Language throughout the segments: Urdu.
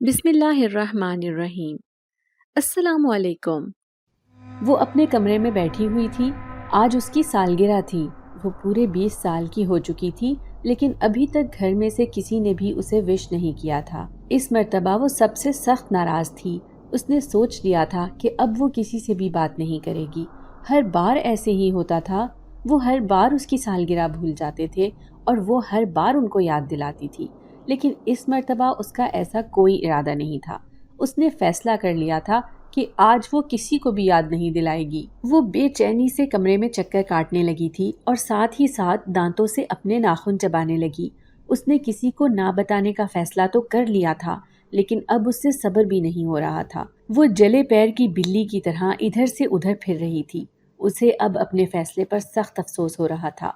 بسم اللہ الرحمن الرحیم۔ السلام علیکم۔ وہ اپنے کمرے میں بیٹھی ہوئی تھی۔ آج اس کی سالگرہ تھی۔ وہ پورے 20 سال کی ہو چکی تھی، لیکن ابھی تک گھر میں سے کسی نے بھی اسے وش نہیں کیا تھا۔ اس مرتبہ وہ سب سے سخت ناراض تھی۔ اس نے سوچ لیا تھا کہ اب وہ کسی سے بھی بات نہیں کرے گی۔ ہر بار ایسے ہی ہوتا تھا۔ وہ ہر بار اس کی سالگرہ بھول جاتے تھے اور وہ ہر بار ان کو یاد دلاتی تھی، لیکن اس مرتبہ اس کا ایسا کوئی ارادہ نہیں تھا۔ اس نے فیصلہ کر لیا تھا کہ آج وہ کسی کو بھی یاد نہیں دلائے گی۔ وہ بے چینی سے کمرے میں چکر کاٹنے لگی تھی اور ساتھ ہی ساتھ دانتوں سے اپنے ناخن چبانے لگی۔ اس نے کسی کو نہ بتانے کا فیصلہ تو کر لیا تھا، لیکن اب اس سے صبر بھی نہیں ہو رہا تھا۔ وہ جلے پیر کی بلی کی طرح ادھر سے ادھر پھر رہی تھی۔ اسے اب اپنے فیصلے پر سخت افسوس ہو رہا تھا۔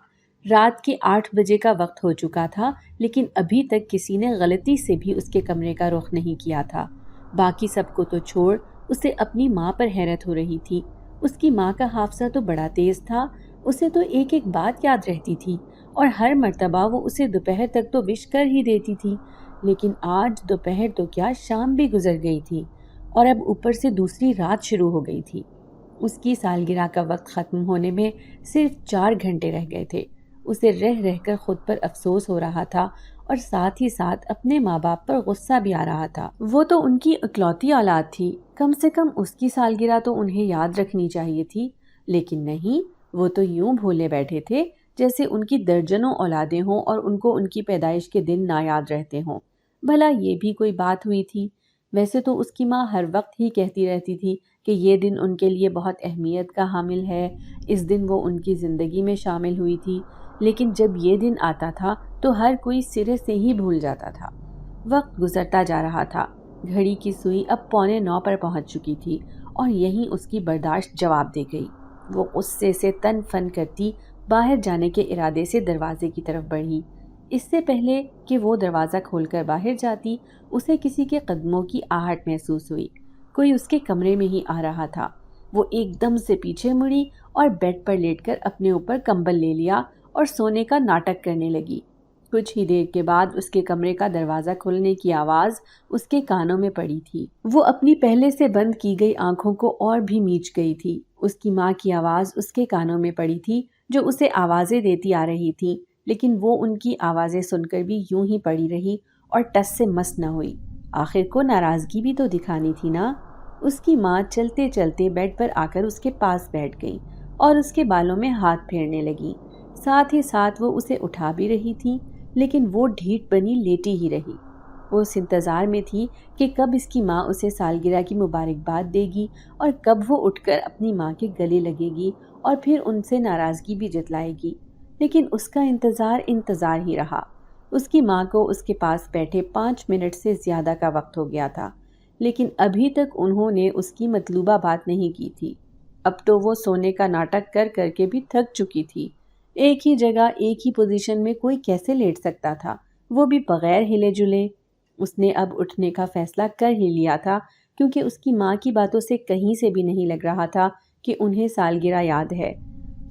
رات کے 8 بجے کا وقت ہو چکا تھا، لیکن ابھی تک کسی نے غلطی سے بھی اس کے کمرے کا رخ نہیں کیا تھا۔ باقی سب کو تو چھوڑ، اسے اپنی ماں پر حیرت ہو رہی تھی۔ اس کی ماں کا حافظہ تو بڑا تیز تھا۔ اسے تو ایک ایک بات یاد رہتی تھی اور ہر مرتبہ وہ اسے دوپہر تک تو وش کر ہی دیتی تھی، لیکن آج دوپہر تو کیا شام بھی گزر گئی تھی اور اب اوپر سے دوسری رات شروع ہو گئی تھی۔ اس کی سالگرہ کا وقت ختم ہونے میں صرف 4 گھنٹے رہ گئے تھے۔ اسے رہ رہ کر خود پر افسوس ہو رہا تھا اور ساتھ ہی ساتھ اپنے ماں باپ پر غصہ بھی آ رہا تھا۔ وہ تو ان کی اکلوتی اولاد تھی، کم سے کم اس کی سالگرہ تو انہیں یاد رکھنی چاہیے تھی، لیکن نہیں، وہ تو یوں بھولے بیٹھے تھے جیسے ان کی درجنوں اولادیں ہوں اور ان کو ان کی پیدائش کے دن نہ یاد رہتے ہوں۔ بھلا یہ بھی کوئی بات ہوئی تھی؟ ویسے تو اس کی ماں ہر وقت ہی کہتی رہتی تھی کہ یہ دن ان کے لیے بہت اہمیت کا حامل ہے، اس دن وہ ان کی زندگی میں شامل ہوئی تھی، لیکن جب یہ دن آتا تھا تو ہر کوئی سرے سے ہی بھول جاتا تھا۔ وقت گزرتا جا رہا تھا۔ گھڑی کی سوئی اب 8:45 پر پہنچ چکی تھی اور یہیں اس کی برداشت جواب دے گئی۔ وہ غصے سے تن فن کرتی باہر جانے کے ارادے سے دروازے کی طرف بڑھی۔ اس سے پہلے کہ وہ دروازہ کھول کر باہر جاتی، اسے کسی کے قدموں کی آہٹ محسوس ہوئی۔ کوئی اس کے کمرے میں ہی آ رہا تھا۔ وہ ایک دم سے پیچھے مڑی اور بیڈ پر لیٹ کر اپنے اوپر کمبل لے لیا اور سونے کا ناٹک کرنے لگی۔ کچھ ہی دیر کے بعد اس کے کمرے کا دروازہ کھلنے کی آواز اس کے کانوں میں پڑی تھی۔ وہ اپنی پہلے سے بند کی گئی آنکھوں کو اور بھی میچ گئی تھی۔ اس کی ماں کی آواز اس کے کانوں میں پڑی تھی، جو اسے آوازیں دیتی آ رہی تھی، لیکن وہ ان کی آوازیں سن کر بھی یوں ہی پڑی رہی اور ٹس سے مس نہ ہوئی۔ آخر کو ناراضگی بھی تو دکھانی تھی نا۔ اس کی ماں چلتے چلتے بیڈ پر آ کر اس کے پاس بیٹھ گئی اور اس کے بالوں میں ہاتھ پھیرنے لگی۔ ساتھ ہی ساتھ وہ اسے اٹھا بھی رہی تھی، لیکن وہ ڈھیٹ بنی لیٹی ہی رہی۔ وہ اس انتظار میں تھی کہ کب اس کی ماں اسے سالگرہ کی مبارکباد دے گی اور کب وہ اٹھ کر اپنی ماں کے گلے لگے گی اور پھر ان سے ناراضگی بھی جتلائے گی، لیکن اس کا انتظار ہی رہا۔ اس کی ماں کو اس کے پاس بیٹھے 5 منٹ سے زیادہ کا وقت ہو گیا تھا، لیکن ابھی تک انہوں نے اس کی مطلوبہ بات نہیں کی تھی۔ اب تو وہ سونے کا ناٹک کر کر کے بھی تھک چکی تھی۔ ایک ہی جگہ ایک ہی پوزیشن میں کوئی کیسے لیٹ سکتا تھا، وہ بھی بغیر ہلے جلے؟ اس نے اب اٹھنے کا فیصلہ کر ہی لیا تھا، کیونکہ اس کی ماں کی باتوں سے کہیں سے بھی نہیں لگ رہا تھا کہ انہیں سالگرہ یاد ہے۔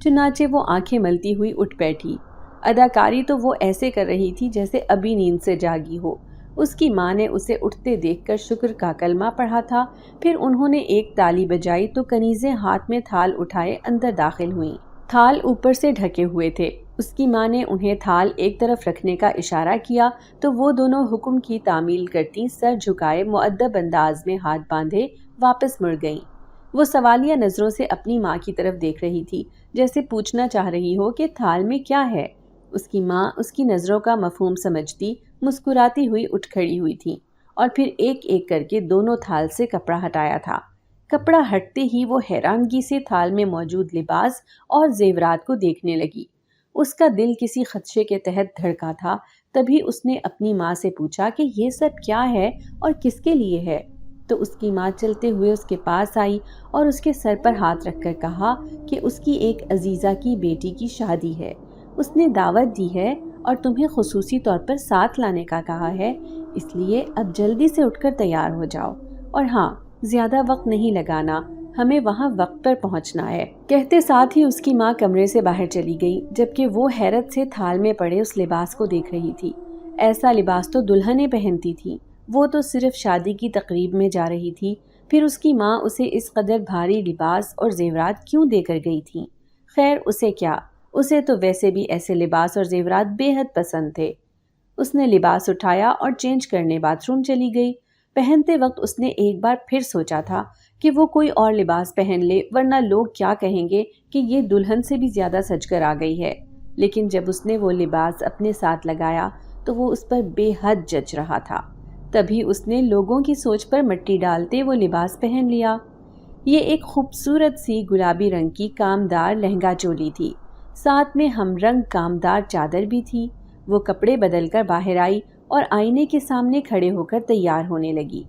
چنانچہ وہ آنکھیں ملتی ہوئی اٹھ بیٹھی۔ اداکاری تو وہ ایسے کر رہی تھی جیسے ابھی نیند سے جاگی ہو۔ اس کی ماں نے اسے اٹھتے دیکھ کر شکر کا کلمہ پڑھا تھا، پھر انہوں نے ایک تالی بجائی تو کنیزیں ہاتھ میں تھال اٹھائے اندر داخل ہوئیں۔ تھال اوپر سے ڈھکے ہوئے تھے۔ اس کی ماں نے انہیں تھال ایک طرف رکھنے کا اشارہ کیا تو وہ دونوں حکم کی تعمیل کرتی سر جھکائے مؤدب انداز میں ہاتھ باندھے واپس مڑ گئیں۔ وہ سوالیہ نظروں سے اپنی ماں کی طرف دیکھ رہی تھی، جیسے پوچھنا چاہ رہی ہو کہ تھال میں کیا ہے۔ اس کی ماں اس کی نظروں کا مفہوم سمجھتی مسکراتی ہوئی اٹھ کھڑی ہوئی تھی اور پھر ایک ایک کر کے دونوں تھال سے کپڑا ہٹایا تھا۔ کپڑا ہٹتے ہی وہ حیرانگی سے تھال میں موجود لباس اور زیورات کو دیکھنے لگی۔ اس کا دل کسی خدشے کے تحت دھڑکا تھا، تبھی اس نے اپنی ماں سے پوچھا کہ یہ سب کیا ہے اور کس کے لیے ہے؟ تو اس کی ماں چلتے ہوئے اس کے پاس آئی اور اس کے سر پر ہاتھ رکھ کر کہا کہ اس کی ایک عزیزہ کی بیٹی کی شادی ہے، اس نے دعوت دی ہے اور تمہیں خصوصی طور پر ساتھ لانے کا کہا ہے، اس لیے اب جلدی سے اٹھ کر تیار ہو جاؤ، اور ہاں، زیادہ وقت نہیں لگانا، ہمیں وہاں وقت پر پہنچنا ہے۔ کہتے ساتھ ہی اس کی ماں کمرے سے باہر چلی گئی، جبکہ وہ حیرت سے تھال میں پڑے اس لباس کو دیکھ رہی تھی۔ ایسا لباس تو دلہنیں پہنتی تھی۔ وہ تو صرف شادی کی تقریب میں جا رہی تھی، پھر اس کی ماں اسے اس قدر بھاری لباس اور زیورات کیوں دے کر گئی تھی؟ خیر اسے کیا، اسے تو ویسے بھی ایسے لباس اور زیورات بے حد پسند تھے۔ اس نے لباس اٹھایا اور چینج کرنے باتھ روم چلی گئی۔ پہنتے وقت اس نے ایک بار پھر سوچا تھا کہ وہ کوئی اور لباس پہن لے، ورنہ لوگ کیا کہیں گے کہ یہ دلہن سے بھی زیادہ سج کر آ گئی ہے۔ لیکن جب اس نے وہ لباس اپنے ساتھ لگایا تو وہ اس پر بے حد جچ رہا تھا۔ تبھی اس نے لوگوں کی سوچ پر مٹی ڈالتے وہ لباس پہن لیا۔ یہ ایک خوبصورت سی گلابی رنگ کی کامدار لہنگا چولی تھی، ساتھ میں ہم رنگ کامدار چادر بھی تھی۔ وہ کپڑے بدل کر باہر آئی اور آئینے کے سامنے کھڑے ہو کر تیار ہونے لگی۔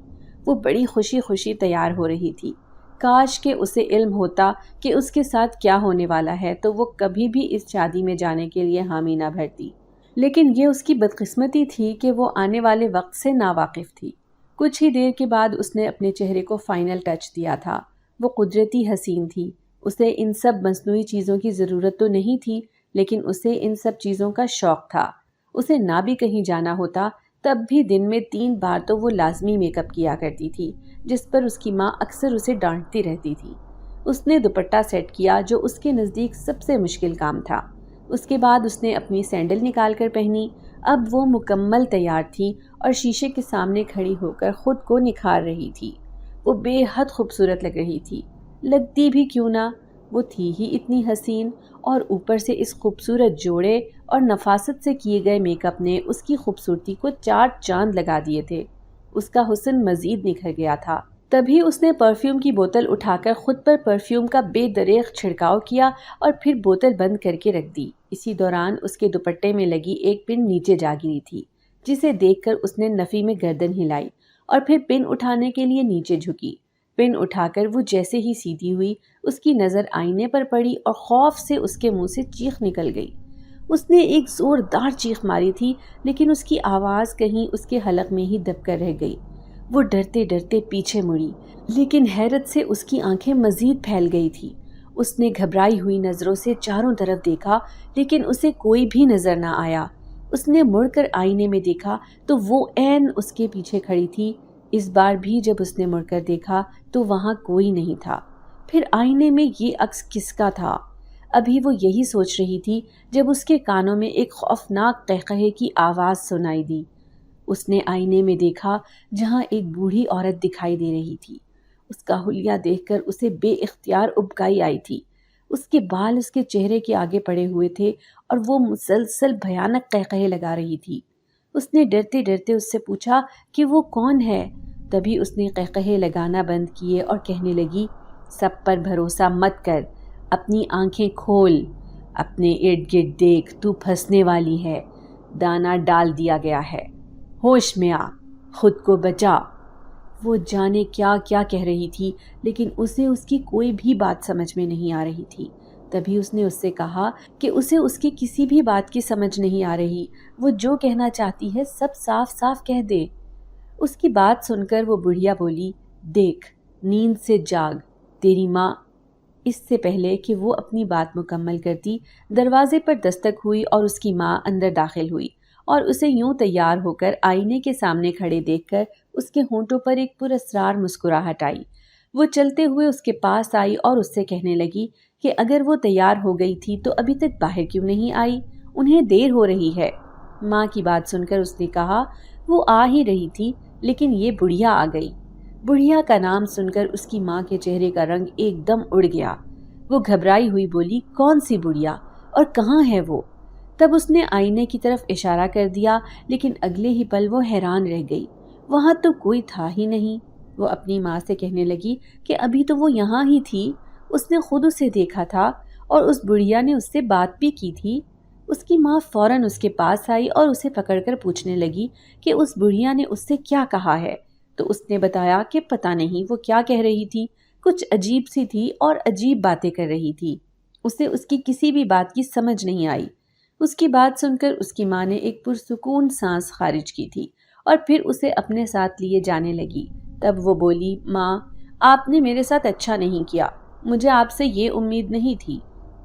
وہ بڑی خوشی خوشی تیار ہو رہی تھی۔ کاش کہ اسے علم ہوتا کہ اس کے ساتھ کیا ہونے والا ہے تو وہ کبھی بھی اس شادی میں جانے کے لیے حامی نہ بھرتی۔ لیکن یہ اس کی بدقسمتی تھی کہ وہ آنے والے وقت سے ناواقف تھی۔ کچھ ہی دیر کے بعد اس نے اپنے چہرے کو فائنل ٹچ دیا تھا۔ وہ قدرتی حسین تھی۔ اسے ان سب مصنوعی چیزوں کی ضرورت تو نہیں تھی، لیکن اسے ان سب چیزوں کا شوق تھا۔ اسے نہ بھی کہیں جانا ہوتا تب بھی دن میں 3 بار تو وہ لازمی میک اپ کیا کرتی تھی، جس پر اس کی ماں اکثر اسے ڈانٹتی رہتی تھی۔ اس نے دوپٹہ سیٹ کیا جو اس کے نزدیک سب سے مشکل کام تھا۔ اس کے بعد اس نے اپنی سینڈل نکال کر پہنی۔ اب وہ مکمل تیار تھی اور شیشے کے سامنے کھڑی ہو کر خود کو نکھار رہی تھی۔ وہ بے حد خوبصورت لگ رہی تھی، لگتی بھی کیوں نہ، وہ تھی ہی اتنی حسین، اور اوپر سے اس خوبصورت جوڑے اور نفاست سے کیے گئے میک اپ نے اس کی خوبصورتی کو 4 چاند لگا دیے تھے۔ اس کا حسن مزید نکھر گیا تھا۔ تبھی اس نے پرفیوم کی بوتل اٹھا کر خود پر پرفیوم کا بے دریغ چھڑکاؤ کیا اور پھر بوتل بند کر کے رکھ دی۔ اسی دوران اس کے دوپٹے میں لگی ایک پن نیچے جا گری تھی، جسے دیکھ کر اس نے نفی میں گردن ہلائی اور پھر پن اٹھانے کے لیے نیچے جھکی۔ پن اٹھا کر وہ جیسے ہی سیدھی ہوئی، اس کی نظر آئینے پر پڑی اور خوف سے اس کے منہ سے چیخ نکل گئی۔ اس نے ایک زوردار چیخ ماری تھی، لیکن اس کی آواز کہیں اس کے حلق میں ہی دب کر رہ گئی۔ وہ ڈرتے ڈرتے پیچھے مڑی، لیکن حیرت سے اس کی آنکھیں مزید پھیل گئی تھی۔ اس نے گھبرائی ہوئی نظروں سے چاروں طرف دیکھا، لیکن اسے کوئی بھی نظر نہ آیا۔ اس نے مڑ کر آئینے میں دیکھا تو وہ عین اس کے پیچھے کھڑی تھی۔ اس بار بھی جب اس نے مڑ کر دیکھا تو وہاں کوئی نہیں تھا۔ پھر آئینے میں یہ عکس کس کا تھا؟ ابھی وہ یہی سوچ رہی تھی جب اس کے کانوں میں ایک خوفناک قہقہے کی آواز سنائی دی۔ اس نے آئینے میں دیکھا جہاں ایک بوڑھی عورت دکھائی دے رہی تھی۔ اس کا حلیہ دیکھ کر اسے بے اختیار ابکائی آئی تھی۔ اس کے بال اس کے چہرے کے آگے پڑے ہوئے تھے اور وہ مسلسل بھیانک قہقہے لگا رہی تھی۔ اس نے ڈرتے ڈرتے اس سے پوچھا کہ وہ کون ہے؟ تبھی اس نے قہقہے لگانا بند کیے اور کہنے لگی، سب پر بھروسہ مت کر، اپنی آنکھیں کھول، اپنے ارد گرد دیکھ، تو پھنسنے والی ہے، دانا ڈال دیا گیا ہے، ہوش میں آ، خود کو بچا۔ وہ جانے کیا کیا کہہ رہی تھی، لیکن اسے اس کی کوئی بھی بات سمجھ میں نہیں آ رہی تھی۔ تبھی اس نے اس سے کہا کہ اسے اس کی کسی بھی بات کی سمجھ نہیں آ رہی، وہ جو کہنا چاہتی ہے سب صاف صاف کہہ دے۔ اس کی بات سن کر وہ بڑھیا بولی، دیکھ، نیند سے جاگ، تیری ماں۔ اس سے پہلے کہ وہ اپنی بات مکمل کرتی، دروازے پر دستک ہوئی اور اس کی ماں اندر داخل ہوئی اور اسے یوں تیار ہو کر آئینے کے سامنے کھڑے دیکھ کر اس کے ہونٹوں پر ایک پراسرار مسکراہٹ آئی۔ وہ چلتے ہوئے اس کے پاس آئی اور اس سے کہنے لگی کہ اگر وہ تیار ہو گئی تھی تو ابھی تک باہر کیوں نہیں آئی؟ انہیں دیر ہو رہی ہے۔ ماں کی بات سن کر اس نے کہا، وہ آ ہی رہی تھی، لیکن یہ بڑھیا آ گئی۔ بڑھیا کا نام سن کر اس کی ماں کے چہرے کا رنگ ایک دم اڑ گیا۔ وہ گھبرائی ہوئی بولی، کون سی بڑھیا اور کہاں ہے وہ؟ تب اس نے آئینے کی طرف اشارہ کر دیا، لیکن اگلے ہی پل وہ حیران رہ گئی، وہاں تو کوئی تھا ہی نہیں۔ وہ اپنی ماں سے کہنے لگی کہ ابھی تو وہ یہاں ہی تھی، اس نے خود اسے دیکھا تھا اور اس بڑھیا نے اس سے بات بھی کی تھی۔ اس کی ماں فوراً اس کے پاس آئی اور اسے پکڑ کر پوچھنے لگی کہ اس بڑھیا نے اس سے کیا کہا ہے۔ تو اس نے بتایا کہ پتہ نہیں وہ کیا کہہ رہی تھی، کچھ عجیب سی تھی اور عجیب باتیں کر رہی تھی، اسے اس کی کسی بھی بات کی سمجھ نہیں آئی۔ اس کی بات سن کر اس کی ماں نے ایک پرسکون سانس خارج کی تھی اور پھر اسے اپنے ساتھ لیے جانے لگی۔ تب وہ بولی، ماں، آپ نے میرے ساتھ اچھا نہیں کیا، مجھے آپ سے یہ امید نہیں تھی۔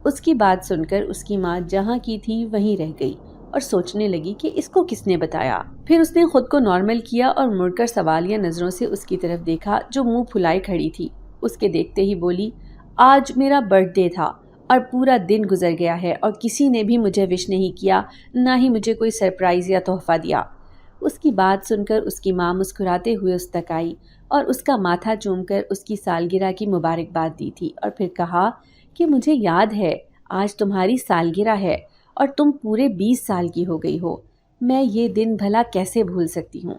اس کی بات سن کر اس کی ماں جہاں کی تھی وہیں رہ گئی اور سوچنے لگی کہ اس کو کس نے بتایا۔ پھر اس نے خود کو نارمل کیا اور مڑ کر سوالیہ نظروں سے اس کی طرف دیکھا جو منہ پھلائے کھڑی تھی۔ اس کے دیکھتے ہی بولی، آج میرا برتھ ڈے تھا اور پورا دن گزر گیا ہے اور کسی نے بھی مجھے وش نہیں کیا، نہ ہی مجھے کوئی سرپرائز یا تحفہ دیا۔ اس کی بات سن کر اس کی ماں مسکراتے ہوئے اس تک آئی اور اس کا ماتھا چوم کر اس کی سالگرہ کی مبارکباد دی تھی اور پھر کہا کہ مجھے یاد ہے آج تمہاری سالگرہ ہے اور تم پورے 20 سال کی ہو گئی ہو۔ میں یہ دن بھلا کیسے بھول سکتی ہوں؟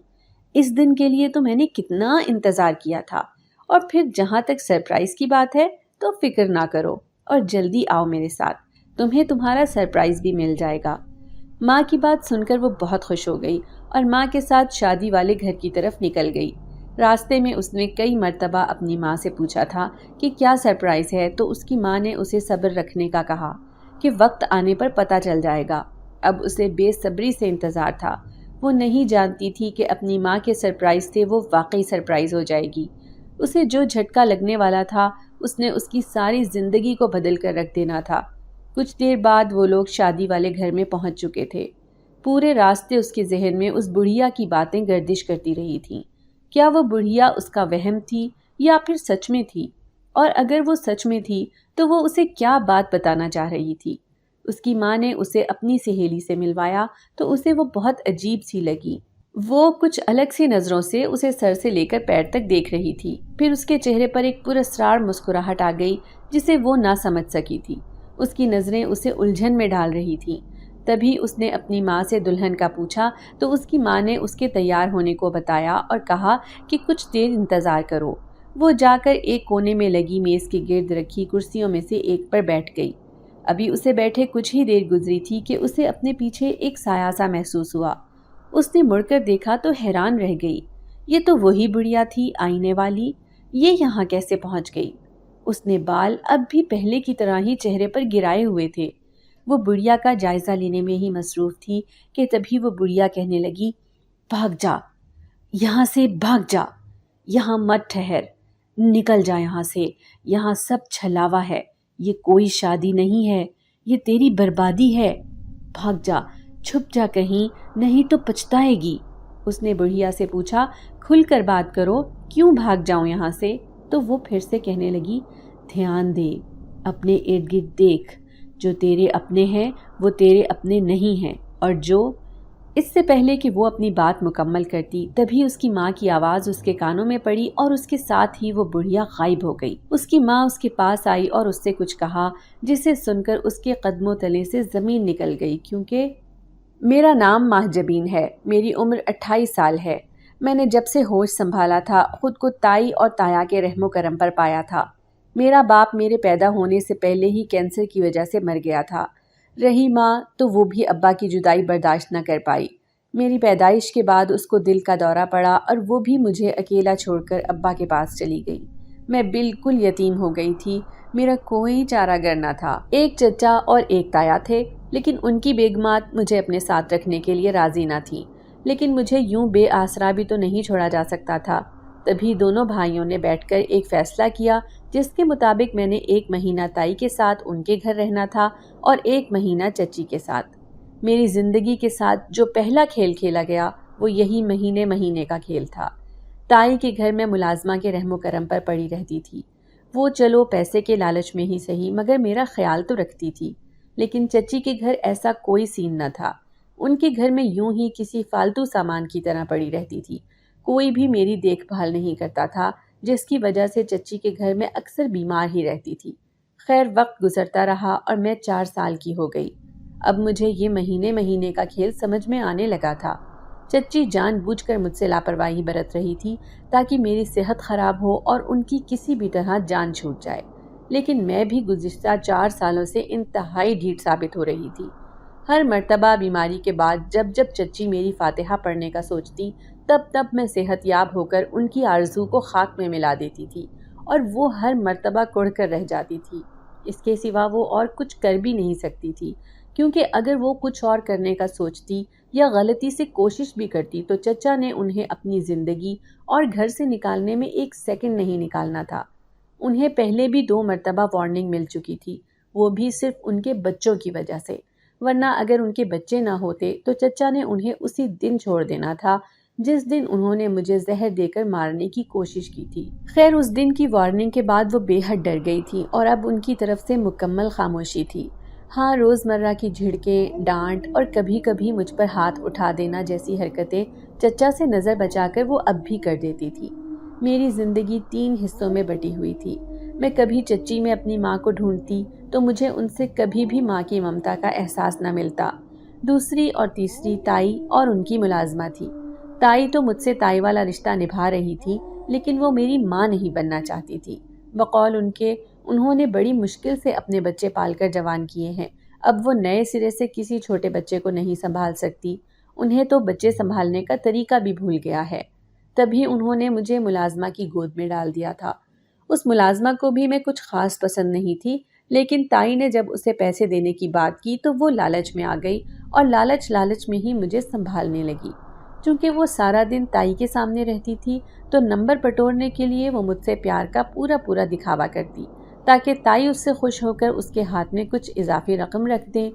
اس دن کے لیے تو میں نے کتنا انتظار کیا تھا۔ اور پھر جہاں تک سرپرائز کی بات ہے تو فکر نہ کرو اور جلدی آؤ میرے ساتھ، تمہیں تمہارا سرپرائز بھی مل جائے گا۔ ماں کی بات سن کر وہ بہت خوش ہو گئی اور ماں کے ساتھ شادی والے گھر کی طرف نکل گئی۔ راستے میں اس نے کئی مرتبہ اپنی ماں سے پوچھا تھا کہ کیا سرپرائز ہے، تو اس کی ماں نے اسے صبر رکھنے کا کہا کہ وقت آنے پر پتہ چل جائے گا۔ اب اسے بے صبری سے انتظار تھا۔ وہ نہیں جانتی تھی کہ اپنی ماں کے سرپرائز سے وہ واقعی سرپرائز ہو جائے گی۔ اسے جو جھٹکا لگنے والا تھا اس نے اس کی ساری زندگی کو بدل کر رکھ دینا تھا۔ کچھ دیر بعد وہ لوگ شادی والے گھر میں پہنچ چکے تھے۔ پورے راستے اس کے ذہن میں اس بڑھیا کی باتیں گردش کرتی رہی تھیں۔ کیا وہ بڑھیا اس کا وہم تھی یا پھر سچ میں تھی؟ اور اگر وہ سچ میں تھی تو وہ اسے کیا بات بتانا چاہ رہی تھی؟ اس کی ماں نے اسے اپنی سہیلی سے ملوایا تو اسے وہ بہت عجیب سی لگی۔ وہ کچھ الگ سی نظروں سے اسے سر سے لے کر پیر تک دیکھ رہی تھی۔ پھر اس کے چہرے پر ایک پراسرار مسکراہٹ آ گئی جسے وہ نہ سمجھ سکی تھی۔ اس کی نظریں اسے الجھن میں ڈال رہی تھیں۔ تبھی اس نے اپنی ماں سے دلہن کا پوچھا تو اس کی ماں نے اس کے تیار ہونے کو بتایا اور کہا کہ کچھ دیر انتظار کرو۔ وہ جا کر ایک کونے میں لگی میز کے گرد رکھی کرسیوں میں سے ایک پر بیٹھ گئی۔ ابھی اسے بیٹھے کچھ ہی دیر گزری تھی کہ اسے اپنے پیچھے ایک سایہ سا محسوس ہوا۔ اس نے مڑ کر دیکھا تو حیران رہ گئی۔ یہ تو وہی بڑھیا تھی آئینے والی، یہ یہاں کیسے پہنچ گئی؟ اس نے بال اب بھی پہلے کی طرح ہی چہرے پر گرائے ہوئے تھے۔ وہ بڑھیا کا جائزہ لینے میں ہی مصروف تھی کہ تبھی وہ بڑھیا کہنے لگی، بھاگ جا، یہاں سے بھاگ جا، یہاں مت ٹھہر، نکل جا یہاں سے، یہاں سب چھلاوا ہے، یہ کوئی شادی نہیں ہے، یہ تیری بربادی ہے، بھاگ جا، چھپ جا کہیں، نہیں تو پچھتائے گی۔ اس نے بڑھیا سے پوچھا، کھل کر بات کرو، کیوں بھاگ جاؤں یہاں سے؟ تو وہ پھر سے کہنے لگی، دھیان دے، اپنے ارد گرد دیکھ، جو تیرے اپنے ہیں وہ تیرے اپنے نہیں ہیں، اور جو… اس سے پہلے کہ وہ اپنی بات مکمل کرتی تبھی اس کی ماں کی آواز اس کے کانوں میں پڑی اور اس کے ساتھ ہی وہ بڑھیا غائب ہو گئی۔ اس کی ماں اس کے پاس آئی اور اس سے کچھ کہا جسے سن کر اس کے قدموں تلے سے زمین نکل گئی، کیونکہ میرا نام ماہجبین ہے، میری عمر 28 سال ہے، میں نے جب سے ہوش سنبھالا تھا خود کو تائی اور تایا کے رحم و کرم پر پایا تھا۔ میرا باپ میرے پیدا ہونے سے پہلے ہی کینسر کی وجہ سے مر گیا تھا۔ رہی ماں تو وہ بھی ابا کی جدائی برداشت نہ کر پائی۔ میری پیدائش کے بعد اس کو دل کا دورہ پڑا اور وہ بھی مجھے اکیلا چھوڑ کر ابا کے پاس چلی گئی۔ میں بالکل یتیم ہو گئی تھی، میرا کوئی چارہ گر نہ تھا۔ ایک چچا اور ایک تایا تھے، لیکن ان کی بیگمات مجھے اپنے ساتھ رکھنے کے لیے راضی نہ تھیں، لیکن مجھے یوں بے آسرا بھی تو نہیں چھوڑا جا سکتا تھا۔ تبھی دونوں بھائیوں نے بیٹھ کر ایک فیصلہ کیا جس کے مطابق میں نے 1 مہینہ تائی کے ساتھ ان کے گھر رہنا تھا اور 1 مہینہ چچی کے ساتھ۔ میری زندگی کے ساتھ جو پہلا کھیل کھیلا گیا وہ یہی مہینے کا کھیل تھا۔ تائی کے گھر میں ملازمہ کے رحم و کرم پر پڑی رہتی تھی۔ وہ چلو پیسے کے لالچ میں ہی صحیح مگر میرا خیال تو رکھتی تھی، لیکن چچی کے گھر ایسا کوئی سین نہ تھا۔ ان کے گھر میں یوں ہی کسی فالتو سامان کی طرح پڑی رہتی تھی، کوئی بھی میری دیکھ بھال نہیں کرتا تھا، جس کی وجہ سے چچی کے گھر میں اکثر بیمار ہی رہتی تھی۔ خیر وقت گزرتا رہا اور میں 4 سال کی ہو گئی۔ اب مجھے یہ مہینے کا کھیل سمجھ میں آنے لگا تھا۔ چچی جان بوجھ کر مجھ سے لاپرواہی برت رہی تھی تاکہ میری صحت خراب ہو اور ان کی کسی بھی طرح جان چھوٹ جائے، لیکن میں بھی گزشتہ 4 سالوں سے انتہائی ڈھیٹ ثابت ہو رہی تھی۔ ہر مرتبہ بیماری کے بعد جب چچی میری فاتحہ پڑھنے کا سوچتی تب میں صحت یاب ہو کر ان کی آرزو کو خاک میں ملا دیتی تھی اور وہ ہر مرتبہ کڑھ کر رہ جاتی تھی۔ اس کے سوا وہ اور کچھ کر بھی نہیں سکتی تھی، کیونکہ اگر وہ کچھ اور کرنے کا سوچتی یا غلطی سے کوشش بھی کرتی تو چچا نے انہیں اپنی زندگی اور گھر سے نکالنے میں 1 سیکنڈ نہیں نکالنا تھا۔ انہیں پہلے بھی 2 مرتبہ وارننگ مل چکی تھی، وہ بھی صرف ان کے بچوں کی وجہ سے۔ ورنہ اگر ان کے بچے نہ ہوتے تو چچا نے انہیں اسی دن چھوڑ دینا تھا جس دن انہوں نے مجھے زہر دے کر مارنے کی کوشش کی تھی۔ خیر اس دن کی وارننگ کے بعد وہ بے حد ڈر گئی تھی اور اب ان کی طرف سے مکمل خاموشی تھی۔ ہاں، روزمرہ کی جھڑکیں، ڈانٹ اور کبھی کبھی مجھ پر ہاتھ اٹھا دینا جیسی حرکتیں چچا سے نظر بچا کر وہ اب بھی کر دیتی تھی۔ میری زندگی 3 حصوں میں بٹی ہوئی تھی۔ میں کبھی چچی میں اپنی ماں کو ڈھونڈتی تو مجھے ان سے کبھی بھی ماں کی ممتا کا احساس نہ ملتا۔ دوسری اور تیسری تائی اور ان کی ملازمہ تھی۔ تائی تو مجھ سے تائی والا رشتہ نبھا رہی تھی، لیکن وہ میری ماں نہیں بننا چاہتی تھی۔ بقول ان کے، انہوں نے بڑی مشکل سے اپنے بچے پال کر جوان کیے ہیں، اب وہ نئے سرے سے کسی چھوٹے بچے کو نہیں سنبھال سکتی۔ انہیں تو بچے سنبھالنے کا طریقہ بھی بھول گیا ہے۔ تبھی انہوں نے مجھے ملازمہ کی گود میں ڈال دیا تھا۔ اس ملازمہ کو بھی میں کچھ خاص پسند نہیں تھی، لیکن تائی نے جب اسے پیسے دینے کی بات کی تو وہ لالچ میں آ گئی اور لالچ میں ہی مجھے سنبھالنے لگی۔ چونکہ وہ سارا دن تائی کے سامنے رہتی تھی تو نمبر پٹورنے کے لیے وہ مجھ سے پیار کا پورا دکھاوا کرتی تاکہ تائی اس سے خوش ہو کر اس کے ہاتھ میں کچھ اضافی رقم رکھ دیں۔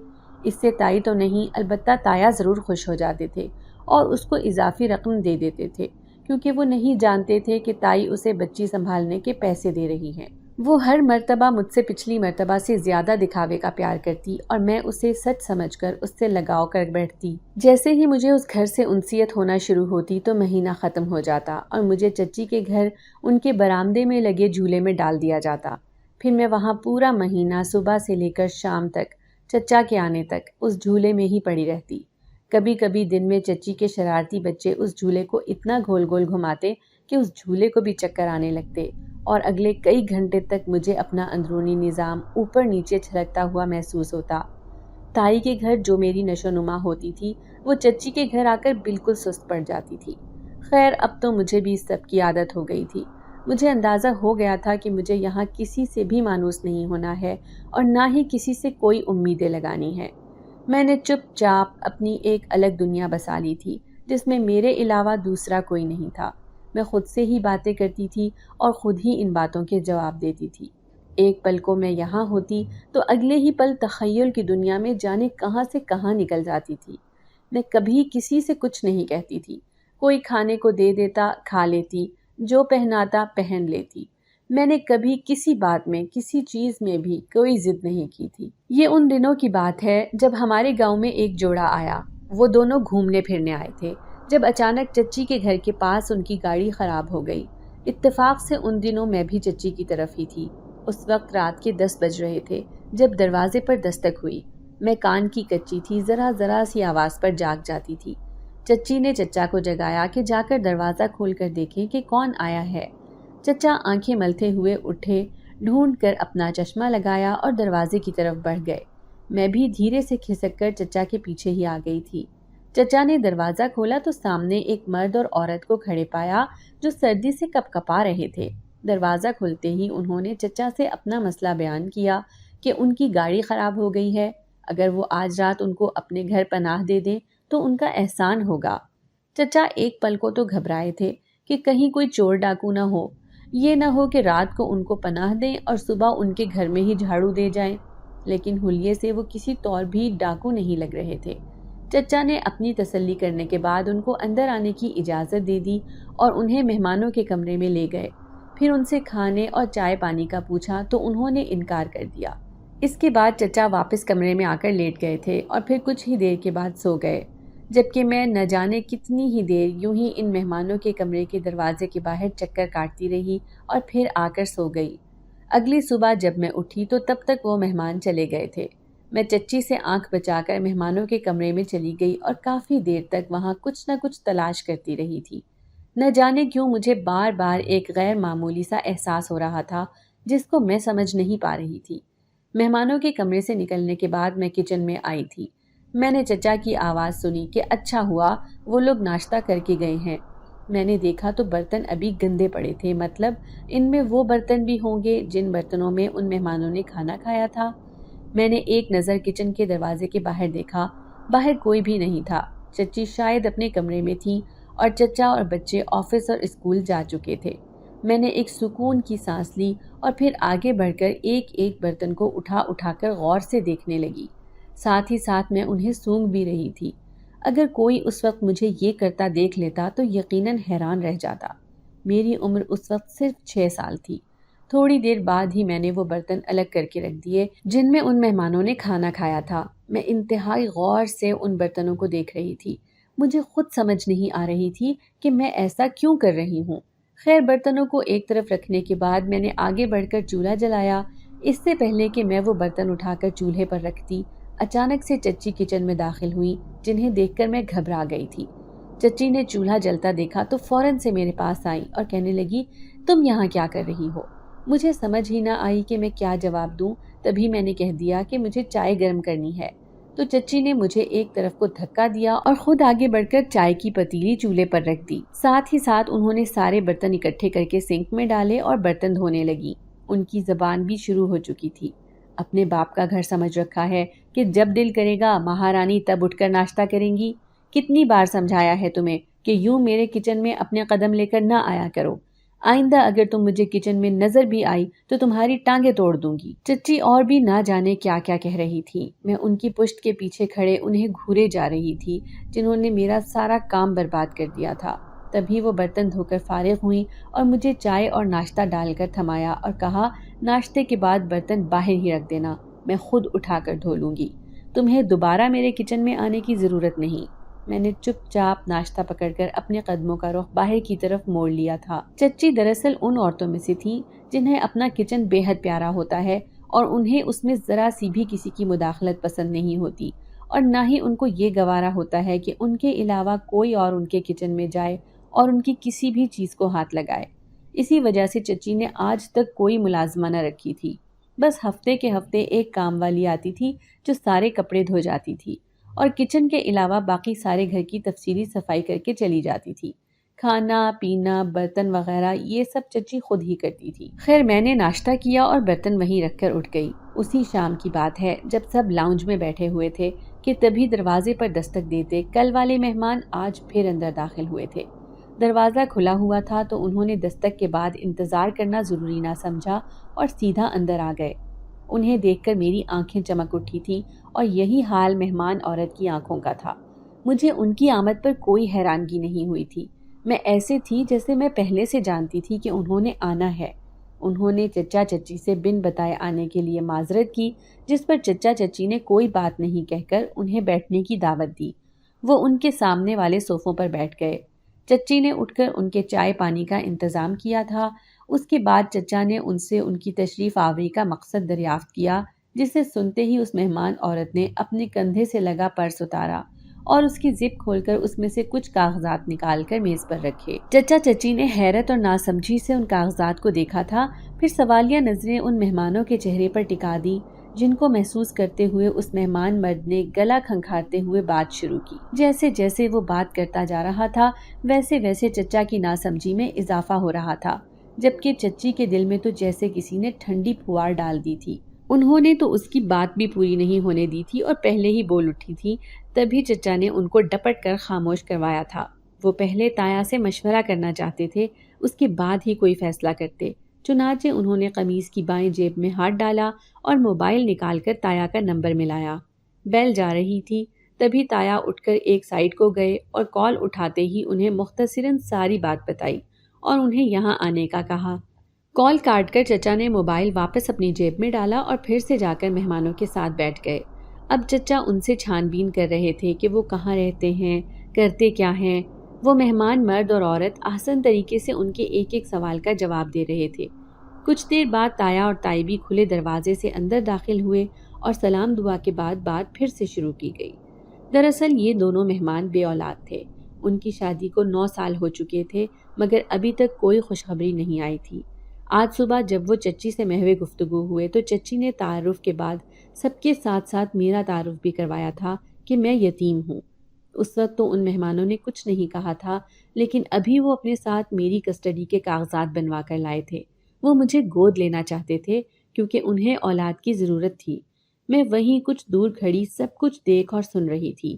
اس سے تائی تو نہیں، البتہ تایا ضرور خوش ہو جاتے تھے اور اس کو اضافی رقم دے دیتے تھے، کیونکہ وہ نہیں جانتے تھے کہ تائی اسے بچی سنبھالنے کے پیسے دے رہی ہے۔ وہ ہر مرتبہ مجھ سے پچھلی مرتبہ سے زیادہ دکھاوے کا پیار کرتی اور میں اسے سچ سمجھ کر اس سے لگاؤ کر بیٹھتی۔ جیسے ہی مجھے اس گھر سے انسیت ہونا شروع ہوتی تو مہینہ ختم ہو جاتا اور مجھے چچی کے گھر ان کے برآمدے میں لگے جھولے میں ڈال دیا جاتا۔ پھر میں وہاں پورا مہینہ صبح سے لے کر شام تک، چچا کے آنے تک، اس جھولے میں ہی پڑی رہتی۔ کبھی کبھی دن میں چچی کے شرارتی بچے اس جھولے کو اتنا گول گول گھماتے کہ اس جھولے کو بھی چکر آنے لگتے اور اگلے کئی گھنٹے تک مجھے اپنا اندرونی نظام اوپر نیچے چھلکتا ہوا محسوس ہوتا۔ تائی کے گھر جو میری نشو نما ہوتی تھی وہ چچی کے گھر آ کر بالکل سست پڑ جاتی تھی۔ خیر اب تو مجھے بھی اس سب کی عادت ہو گئی تھی۔ مجھے اندازہ ہو گیا تھا کہ مجھے یہاں کسی سے بھی مانوس نہیں ہونا ہے اور نہ ہی کسی سے کوئی امیدیں لگانی ہے۔ میں نے چپ چاپ اپنی ایک الگ دنیا بسا لی تھی جس میں میرے علاوہ دوسرا کوئی نہیں تھا۔ میں خود سے ہی باتیں کرتی تھی اور خود ہی ان باتوں کے جواب دیتی تھی۔ ایک پل کو میں یہاں ہوتی تو اگلے ہی پل تخیل کی دنیا میں جانے کہاں سے کہاں نکل جاتی تھی۔ میں کبھی کسی سے کچھ نہیں کہتی تھی۔ کوئی کھانے کو دے دیتا کھا لیتی، جو پہناتا پہن لیتی۔ میں نے کبھی کسی بات میں، کسی چیز میں بھی کوئی ضد نہیں کی تھی۔ یہ ان دنوں کی بات ہے جب ہمارے گاؤں میں ایک جوڑا آیا۔ وہ دونوں گھومنے پھرنے آئے تھے جب اچانک چچی کے گھر کے پاس ان کی گاڑی خراب ہو گئی۔ اتفاق سے ان دنوں میں بھی چچی کی طرف ہی تھی۔ اس وقت رات کے 10 بج رہے تھے جب دروازے پر دستک ہوئی۔ میں کان کی کچی تھی، ذرا سی آواز پر جاگ جاتی تھی۔ چچی نے چچا کو جگایا کہ جا کر دروازہ کھول کر دیکھیں کہ کون آیا ہے۔ چچا آنکھیں ملتے ہوئے اٹھے، ڈھونڈ کر اپنا چشمہ لگایا اور دروازے کی طرف بڑھ گئے۔ میں بھی دھیرے سے کھسک کر چچا کے پیچھے ہی آ گئی تھی۔ چچا نے دروازہ کھولا تو سامنے ایک مرد اور عورت کو کھڑے پایا جو سردی سے کپ کپا رہے تھے۔ دروازہ کھلتے ہی انہوں نے چچا سے اپنا مسئلہ بیان کیا کہ ان کی گاڑی خراب ہو گئی ہے، اگر وہ آج رات ان کو اپنے گھر پناہ دے دیں تو ان کا احسان ہوگا۔ چچا ایک پل کو تو گھبرائے تھے کہ کہیں کوئی چور ڈاکو نہ ہو، یہ نہ ہو کہ رات کو ان کو پناہ دیں اور صبح ان کے گھر میں ہی جھاڑو دے جائیں، لیکن حلیے سے وہ کسی طور بھی ڈاکو نہیں لگ رہے تھے۔ چچا نے اپنی تسلی کرنے کے بعد ان کو اندر آنے کی اجازت دے دی اور انہیں مہمانوں کے کمرے میں لے گئے۔ پھر ان سے کھانے اور چائے پانی کا پوچھا تو انہوں نے انکار کر دیا۔ اس کے بعد چچا واپس کمرے میں آ کر لیٹ گئے تھے اور پھر کچھ ہی دیر کے بعد سو گئے، جبکہ میں نہ جانے کتنی ہی دیر یوں ہی ان مہمانوں کے کمرے کے دروازے کے باہر چکر کاٹتی رہی اور پھر آ کر سو گئی۔ اگلی صبح جب میں اٹھی تو تب تک وہ مہمان چلے گئے تھے۔ میں چچی سے آنکھ بچا کر مہمانوں کے کمرے میں چلی گئی اور کافی دیر تک وہاں کچھ نہ کچھ تلاش کرتی رہی تھی۔ نہ جانے کیوں مجھے بار بار ایک غیر معمولی سا احساس ہو رہا تھا جس کو میں سمجھ نہیں پا رہی تھی۔ مہمانوں کے کمرے سے نکلنے کے بعد میں کچن میں آئی تھی۔ میں نے چچا کی آواز سنی کہ اچھا ہوا وہ لوگ ناشتہ کر کے گئے ہیں۔ میں نے دیکھا تو برتن ابھی گندے پڑے تھے، مطلب ان میں وہ برتن بھی ہوں گے جن برتنوں میں ان مہمانوں نے کھانا کھایا تھا۔ میں نے ایک نظر کچن کے دروازے کے باہر دیکھا، باہر کوئی بھی نہیں تھا۔ چچی شاید اپنے کمرے میں تھی اور چچا اور بچے آفس اور اسکول جا چکے تھے۔ میں نے ایک سکون کی سانس لی اور پھر آگے بڑھ کر ایک ایک برتن کو اٹھا کر غور سے دیکھنے لگی۔ ساتھ ہی ساتھ میں انہیں سونگھ بھی رہی تھی۔ اگر کوئی اس وقت مجھے یہ کرتا دیکھ لیتا تو یقیناً حیران رہ جاتا۔ میری عمر اس وقت صرف 6 سال تھی۔ تھوڑی دیر بعد ہی میں نے وہ برتن الگ کر کے رکھ دیے جن میں ان مہمانوں نے کھانا کھایا تھا۔ میں انتہائی غور سے ان برتنوں کو دیکھ رہی تھی۔ مجھے خود سمجھ نہیں آ رہی تھی کہ میں ایسا کیوں کر رہی ہوں۔ خیر، برتنوں کو ایک طرف رکھنے کے بعد میں نے آگے بڑھ کر چولہا جلایا۔ اس سے پہلے کہ میں وہ برتن اٹھا کر چولہے پر رکھتی، اچانک سے چچی کچن میں داخل ہوئی، جنہیں دیکھ کر میں گھبرا گئی تھی۔ چچی نے چولہا جلتا دیکھا تو فوراً سے میرے پاس آئی اور کہنے لگی، تم یہاں کیا کر رہی ہو؟ مجھے سمجھ ہی نہ آئی کہ میں کیا جواب دوں۔ تبھی میں نے کہہ دیا کہ مجھے چائے گرم کرنی ہے۔ تو چچی نے مجھے ایک طرف کو دھکا دیا اور خود آگے بڑھ کر چائے کی پتیلی چولہے پر رکھ دی۔ ساتھ ہی ساتھ انہوں نے سارے برتن اکٹھے کر کے سنک میں ڈالے اور برتن دھونے لگی۔ ان کی زبان بھی شروع ہو چکی تھی۔ اپنے باپ کا گھر سمجھ رکھا ہے کہ جب دل کرے گا مہارانی تب اٹھ کر ناشتہ کریں گی۔ کتنی بار سمجھایا ہے تمہیں کہ یوں میرے کچن میں اپنے قدم لے کر نہ آیا کرو۔ آئندہ اگر تم مجھے کچن میں نظر بھی آئی تو تمہاری ٹانگیں توڑ دوں گی۔ چچی اور بھی نہ جانے کیا کیا کہہ رہی تھی۔ میں ان کی پشت کے پیچھے کھڑے انہیں گھورے جا رہی تھی، جنہوں نے میرا سارا کام برباد کر دیا تھا۔ تبھی وہ برتن دھو کر فارغ ہوئیں اور مجھے چائے اور ناشتہ ڈال کر تھمایا اور کہا، ناشتے کے بعد برتن باہر ہی رکھ دینا، میں خود اٹھا کر دھو لوں گی۔ تمہیں دوبارہ میرے کچن میں آنے کی ضرورت نہیں۔ میں نے چپ چاپ ناشتہ پکڑ کر اپنے قدموں کا رخ باہر کی طرف موڑ لیا تھا۔ چچی دراصل ان عورتوں میں سے تھیں جنہیں اپنا کچن بے حد پیارا ہوتا ہے اور انہیں اس میں ذرا سی بھی کسی کی مداخلت پسند نہیں ہوتی، اور نہ ہی ان کو یہ گوارا ہوتا ہے کہ ان کے علاوہ کوئی اور ان کے کچن میں جائے اور ان کی کسی بھی چیز کو ہاتھ لگائے۔ اسی وجہ سے چچی نے آج تک کوئی ملازمہ نہ رکھی تھی۔ بس ہفتے کے ہفتے ایک کام والی آتی تھی جو سارے کپڑے دھو جاتی تھی اور کچن کے علاوہ باقی سارے گھر کی تفصیلی صفائی کر کے چلی جاتی تھی۔ کھانا پینا برتن وغیرہ یہ سب چچی خود ہی کرتی تھی۔ خیر، میں نے ناشتہ کیا اور برتن وہیں رکھ کر اٹھ گئی۔ اسی شام کی بات ہے جب سب لاؤنج میں بیٹھے ہوئے تھے کہ تبھی دروازے پر دستک دیتے کل والے مہمان آج پھر اندر داخل ہوئے تھے۔ دروازہ کھلا ہوا تھا تو انہوں نے دستک کے بعد انتظار کرنا ضروری نہ سمجھا اور سیدھا اندر آ گئے۔ انہیں دیکھ کر میری آنکھیں چمک اٹھی تھیں اور یہی حال مہمان عورت کی آنکھوں کا تھا۔ مجھے ان کی آمد پر کوئی حیرانگی نہیں ہوئی تھی۔ میں ایسے تھی جیسے میں پہلے سے جانتی تھی کہ انہوں نے آنا ہے۔ انہوں نے چچا چچی سے بن بتائے آنے کے لیے معذرت کی، جس پر چچا چچی نے کوئی بات نہیں کہہ کر انہیں بیٹھنے کی دعوت دی۔ وہ ان کے سامنے والے صوفوں پر بیٹھ گئے۔ چچی نے اٹھ کر ان کے چائے پانی کا انتظام کیا تھا۔ اس کے بعد چچا نے ان سے ان کی تشریف آوری کا مقصد دریافت کیا، جسے سنتے ہی اس مہمان عورت نے اپنے کندھے سے لگا پرس اتارا اور اس کی زپ کھول کر اس میں سے کچھ کاغذات نکال کر میز پر رکھے۔ چچا چچی نے حیرت اور ناسمجھی سے ان کاغذات کو دیکھا تھا، پھر سوالیہ نظریں ان مہمانوں کے چہرے پر ٹکا دی، جن کو محسوس کرتے ہوئے اس مہمان مرد نے گلا کھنکھارتے ہوئے بات شروع کی۔ جیسے جیسے وہ بات کرتا جا رہا تھا ویسے ویسے چچا کی ناسمجھی میں اضافہ ہو رہا تھا، جبکہ چچی کے دل میں تو جیسے کسی نے ٹھنڈی پھوار ڈال دی تھی۔ انہوں نے تو اس کی بات بھی پوری نہیں ہونے دی تھی اور پہلے ہی بول اٹھی تھی۔ تبھی چچا نے ان کو ڈپٹ کر خاموش کروایا تھا۔ وہ پہلے تایا سے مشورہ کرنا چاہتے تھے، اس کے بعد ہی کوئی فیصلہ کرتے۔ چنانچہ انہوں نے قمیض کی بائیں جیب میں ہاتھ ڈالا اور موبائل نکال کر تایا کا نمبر ملایا۔ بیل جا رہی تھی، تبھی تایا اٹھ کر ایک سائڈ کو گئے اور کال اٹھاتے ہی انہیں مختصراً ساری بات بتائی اور انہیں یہاں آنے کا کہا۔ کال کاٹ کر چچا نے موبائل واپس اپنی جیب میں ڈالا اور پھر سے جا کر مہمانوں کے ساتھ بیٹھ گئے۔ اب چچا ان سے چھان بین کر رہے تھے کہ وہ کہاں رہتے ہیں، کرتے کیا ہیں۔ وہ مہمان مرد اور عورت آسان طریقے سے ان کے ایک ایک سوال کا جواب دے رہے تھے۔ کچھ دیر بعد تایا اور تائی بھی کھلے دروازے سے اندر داخل ہوئے اور سلام دعا کے بعد بات پھر سے شروع کی گئی۔ دراصل یہ دونوں مہمان بے اولاد تھے۔ ان کی شادی کو 9 سال ہو چکے تھے، مگر ابھی تک کوئی خوشخبری نہیں آئی تھی۔ آج صبح جب وہ چچی سے محو گفتگو ہوئے تو چچی نے تعارف کے بعد سب کے ساتھ ساتھ میرا تعارف بھی کروایا تھا کہ میں یتیم ہوں۔ اس وقت تو ان مہمانوں نے کچھ نہیں کہا تھا، لیکن ابھی وہ اپنے ساتھ میری کسٹڈی کے کاغذات بنوا کر لائے تھے۔ وہ مجھے گود لینا چاہتے تھے کیونکہ انہیں اولاد کی ضرورت تھی۔ میں وہیں کچھ دور کھڑی سب کچھ دیکھ اور سن رہی تھی۔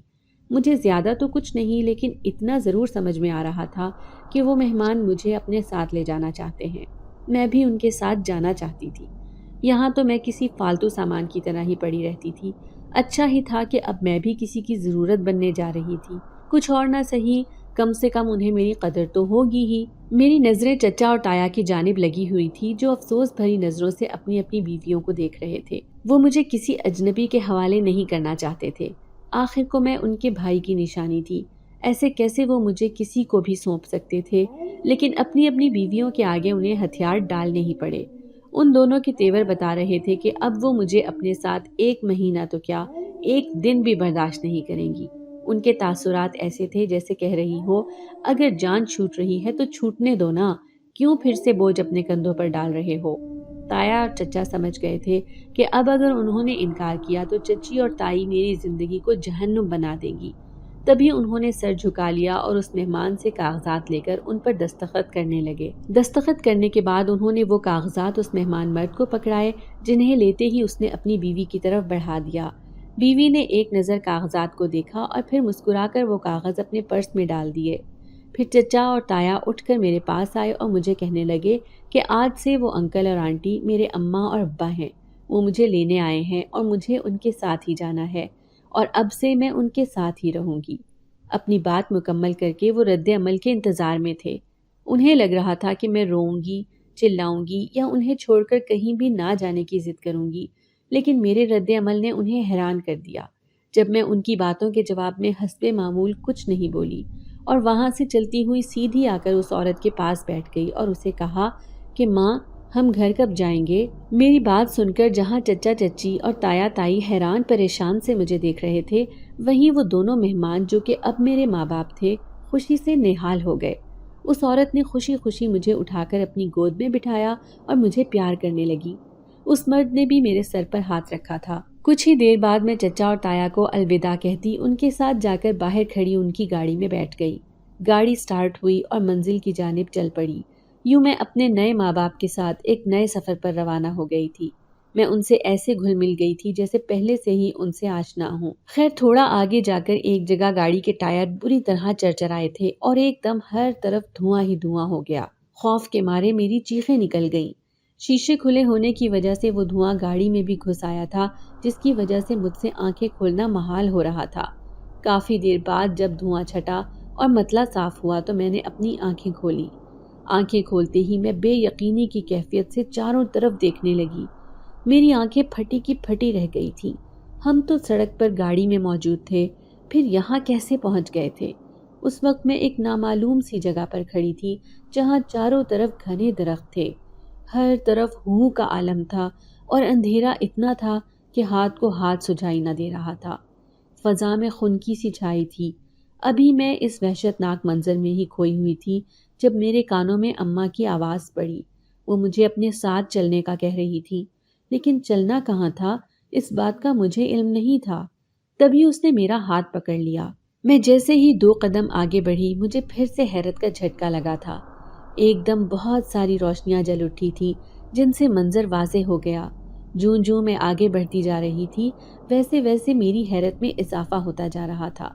مجھے زیادہ تو کچھ نہیں، لیکن اتنا ضرور سمجھ میں آ رہا تھا کہ وہ مہمان مجھے اپنے ساتھ لے جانا چاہتے ہیں۔ میں بھی ان کے ساتھ جانا چاہتی تھی۔ یہاں تو میں کسی فالتو سامان کی طرح ہی پڑی رہتی تھی۔ اچھا ہی تھا کہ اب میں بھی کسی کی ضرورت بننے جا رہی تھی، کچھ اور نہ صحیح کم سے کم انہیں میری قدر تو ہوگی ہی۔ میری نظریں چچا اور تایا کی جانب لگی ہوئی تھی جو افسوس بھری نظروں سے اپنی اپنی بیویوں کو دیکھ رہے تھے۔ وہ مجھے کسی اجنبی کے حوالے نہیں کرنا چاہتے تھے، آخر کو میں ان کے بھائی کی نشانی تھی، ایسے کیسے وہ مجھے کسی کو بھی سونپ سکتے تھے؟ لیکن اپنی اپنی بیویوں کے آگے انہیں ہتھیار ڈالنے ہی پڑے۔ ان دونوں کے تیور بتا رہے تھے کہ اب وہ مجھے اپنے ساتھ 1 مہینہ تو کیا 1 دن بھی برداشت نہیں کریں گی۔ ان کے تاثرات ایسے تھے جیسے کہہ رہی ہو اگر جان چھوٹ رہی ہے تو چھوٹنے دو نا، کیوں پھر سے بوجھ اپنے کندھوں پر ڈال رہے ہو؟ تایا اور چچا سمجھ گئے تھے کہ اب اگر انہوں نے انکار کیا تو چچی اور تائی میری زندگی کو جہنم بنا دیں گی۔ تبھی انہوں نے سر جھکا لیا اور اس مہمان سے کاغذات لے کر ان پر دستخط کرنے لگے۔ دستخط کرنے کے بعد انہوں نے وہ کاغذات اس مہمان مرد کو پکڑائے، جنہیں لیتے ہی اس نے اپنی بیوی کی طرف بڑھا دیا۔ بیوی نے ایک نظر کاغذات کو دیکھا اور پھر مسکرا کر وہ کاغذ اپنے پرس میں ڈال دیے۔ پھر چچا اور تایا اٹھ کر میرے پاس آئے اور مجھے کہنے لگے کہ آج سے وہ انکل اور آنٹی میرے اماں اور ابا ہیں، وہ مجھے لینے آئے ہیں اور مجھے ان کے ساتھ ہی جانا ہے اور اب سے میں ان کے ساتھ ہی رہوں گی۔ اپنی بات مکمل کر کے وہ رد عمل کے انتظار میں تھے۔ انہیں لگ رہا تھا کہ میں روؤں گی، چلاؤں گی یا انہیں چھوڑ کر کہیں بھی نہ جانے کی ضد کروں گی، لیکن میرے رد عمل نے انہیں حیران کر دیا جب میں ان کی باتوں کے جواب میں حسب معمول کچھ نہیں بولی اور وہاں سے چلتی ہوئی سیدھی آ کر اس عورت کے پاس بیٹھ گئی اور اسے کہا کہ ماں ہم گھر کب جائیں گے؟ میری بات سن کر جہاں چچا چچی اور تایا تائی حیران پریشان سے مجھے دیکھ رہے تھے، وہیں وہ دونوں مہمان جو کہ اب میرے ماں باپ تھے خوشی سے نہال ہو گئے۔ اس عورت نے خوشی خوشی مجھے اٹھا کر اپنی گود میں بٹھایا اور مجھے پیار کرنے لگی۔ اس مرد نے بھی میرے سر پر ہاتھ رکھا تھا۔ کچھ ہی دیر بعد میں چچا اور تایا کو الوداع کہتی ان کے ساتھ جا کر باہر کھڑی ان کی گاڑی میں بیٹھ گئی۔ گاڑی سٹارٹ ہوئی اور منزل کی جانب چل پڑی۔ یوں میں اپنے نئے ماں باپ کے ساتھ ایک نئے سفر پر روانہ ہو گئی تھی۔ میں ان سے ایسے گھل مل گئی تھی جیسے پہلے سے ہی ان سے آشنا ہوں۔ خیر تھوڑا آگے جا کر ایک جگہ گاڑی کے ٹائر بری طرح چرچرائے تھے اور ایک دم ہر طرف دھواں ہی دھواں ہو گیا۔ خوف کے مارے میری چیخیں نکل گئیں۔ شیشے کھلے ہونے کی وجہ سے وہ دھواں گاڑی میں بھی گھس آیا تھا، جس کی وجہ سے مجھ سے آنکھیں کھولنا محال ہو رہا تھا۔ کافی دیر بعد جب دھواں چھٹا اور متلا صاف ہوا تو میں نے اپنی آنکھیں کھولی۔ آنکھیں کھولتے ہی میں بے یقینی کی کیفیت سے چاروں طرف دیکھنے لگی۔ میری آنکھیں پھٹی کی پھٹی رہ گئی تھیں۔ ہم تو سڑک پر گاڑی میں موجود تھے، پھر یہاں کیسے پہنچ گئے تھے؟ اس وقت میں ایک نامعلوم سی جگہ پر کھڑی تھی جہاں چاروں طرف گھنے درخت تھے، ہر طرف ہو کا عالم تھا اور اندھیرا اتنا تھا کہ ہاتھ کو ہاتھ سجائی نہ دے رہا تھا۔ فضا میں خنکی سی چھائی تھی۔ ابھی میں اس وحشت ناک منظر میں ہی کھوئی ہوئی تھی جب میرے کانوں میں اماں کی آواز پڑی۔ وہ مجھے اپنے ساتھ چلنے کا کہہ رہی تھی، لیکن چلنا کہاں تھا اس بات کا مجھے علم نہیں تھا۔ تبھی اس نے میرا ہاتھ پکڑ لیا۔ میں جیسے ہی 2 قدم آگے بڑھی مجھے پھر سے حیرت کا جھٹکا لگا تھا۔ ایک دم بہت ساری روشنیاں جل اٹھی تھیں جن سے منظر واضح ہو گیا۔ جوں جوں میں آگے بڑھتی جا رہی تھی ویسے ویسے میری حیرت میں اضافہ ہوتا جا رہا تھا۔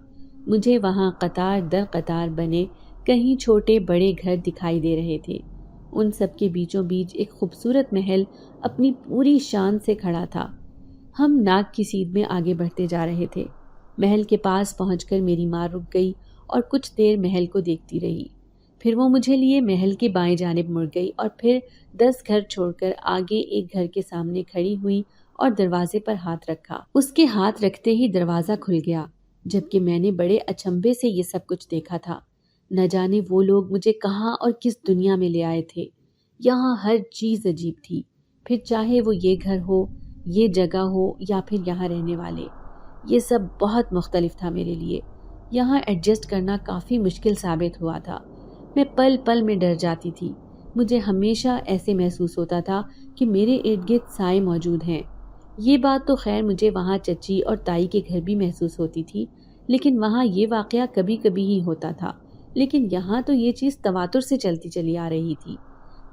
مجھے وہاں قطار در قطار بنے کہیں چھوٹے بڑے گھر دکھائی دے رہے تھے۔ ان سب کے بیچوں بیچ ایک خوبصورت محل اپنی پوری شان سے کھڑا تھا۔ ہم ناک کی سیدھ میں آگے بڑھتے جا رہے تھے۔ محل کے پاس پہنچ کر میری ماں رک گئی اور کچھ دیر محل کو دیکھتی رہی۔ پھر وہ مجھے لیے محل کے بائیں جانب مڑ گئی اور پھر 10 گھر چھوڑ کر آگے ایک گھر کے سامنے کھڑی ہوئی اور دروازے پر ہاتھ رکھا۔ اس کے ہاتھ رکھتے ہی دروازہ کھل گیا، جبکہ میں نے بڑے اچنبھے سے یہ سب کچھ دیکھا تھا۔ نہ جانے وہ لوگ مجھے کہاں اور کس دنیا میں لے آئے تھے۔ یہاں ہر چیز عجیب تھی، پھر چاہے وہ یہ گھر ہو، یہ جگہ ہو یا پھر یہاں رہنے والے، یہ سب بہت مختلف تھا میرے لیے۔ یہاں ایڈجسٹ کرنا کافی مشکل ثابت ہوا تھا۔ میں پل پل میں ڈر جاتی تھی۔ مجھے ہمیشہ ایسے محسوس ہوتا تھا کہ میرے ارد گرد سائے موجود ہیں۔ یہ بات تو خیر مجھے وہاں چچی اور تائی کے گھر بھی محسوس ہوتی تھی، لیکن وہاں یہ واقعہ کبھی کبھی ہی ہوتا تھا، لیکن یہاں تو یہ چیز تواتر سے چلتی چلی آ رہی تھی۔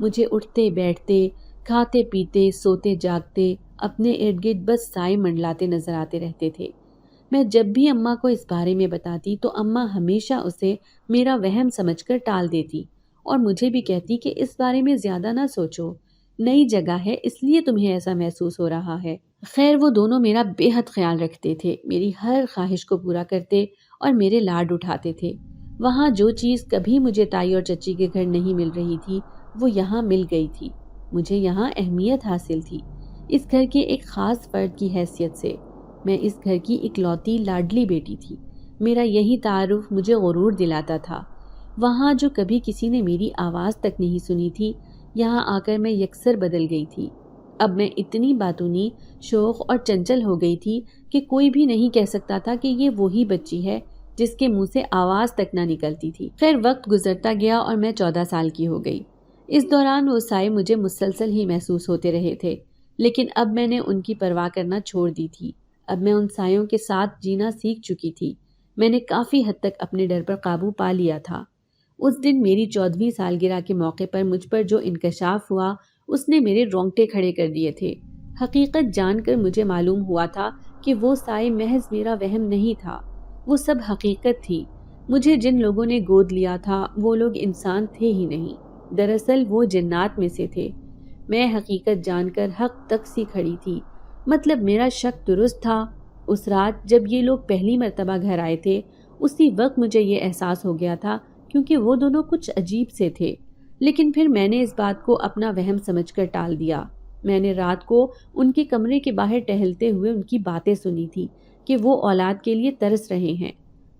مجھے اٹھتے بیٹھتے، کھاتے پیتے، سوتے جاگتے اپنے ارد گرد بس سائے منڈلاتے نظر آتے رہتے تھے۔ میں جب بھی اماں کو اس بارے میں بتاتی تو اماں ہمیشہ اسے میرا وہم سمجھ کر ٹال دیتی اور مجھے بھی کہتی کہ اس بارے میں زیادہ نہ سوچو، نئی جگہ ہے اس لیے تمہیں ایسا محسوس ہو رہا ہے۔ خیر وہ دونوں میرا بے حد خیال رکھتے تھے، میری ہر خواہش کو پورا کرتے اور میرے لاڈ اٹھاتے تھے۔ وہاں جو چیز کبھی مجھے تائی اور چچی کے گھر نہیں مل رہی تھی وہ یہاں مل گئی تھی۔ مجھے یہاں اہمیت حاصل تھی، اس گھر کے ایک خاص فرد کی حیثیت سے۔ میں اس گھر کی اکلوتی لاڈلی بیٹی تھی۔ میرا یہی تعارف مجھے غرور دلاتا تھا۔ وہاں جو کبھی کسی نے میری آواز تک نہیں سنی تھی، یہاں آ کر میں یکسر بدل گئی تھی۔ اب میں اتنی باتونی، شوخ اور چنچل ہو گئی تھی کہ کوئی بھی نہیں کہہ سکتا تھا کہ یہ وہی بچی ہے جس کے منہ سے آواز تک نہ نکلتی تھی۔ خیر وقت گزرتا گیا اور میں 14 سال کی ہو گئی۔ اس دوران وہ سائے مجھے مسلسل ہی محسوس ہوتے رہے تھے، لیکن اب میں نے ان کی پرواہ کرنا چھوڑ دی تھی۔ اب میں ان سایوں کے ساتھ جینا سیکھ چکی تھی۔ میں نے کافی حد تک اپنے ڈر پر قابو پا لیا تھا۔ اس دن میری 14ویں سالگرہ کے موقع پر مجھ پر جو انکشاف ہوا اس نے میرے رونگٹے کھڑے کر دیے تھے۔ حقیقت جان کر مجھے معلوم ہوا تھا کہ وہ سائے محض میرا وہم نہیں تھا، وہ سب حقیقت تھی۔ مجھے جن لوگوں نے گود لیا تھا وہ لوگ انسان تھے ہی نہیں، دراصل وہ جنات میں سے تھے۔ میں حقیقت جان کر حق تک سی کھڑی تھی، مطلب میرا شک درست تھا۔ اس رات جب یہ لوگ پہلی مرتبہ گھر آئے تھے اسی وقت مجھے یہ احساس ہو گیا تھا، کیونکہ وہ دونوں کچھ عجیب سے تھے، لیکن پھر میں نے اس بات کو اپنا وہم سمجھ کر ٹال دیا۔ میں نے رات کو ان کے کمرے کے باہر ٹہلتے ہوئے ان کی باتیں سنی تھی کہ وہ اولاد کے لیے ترس رہے ہیں،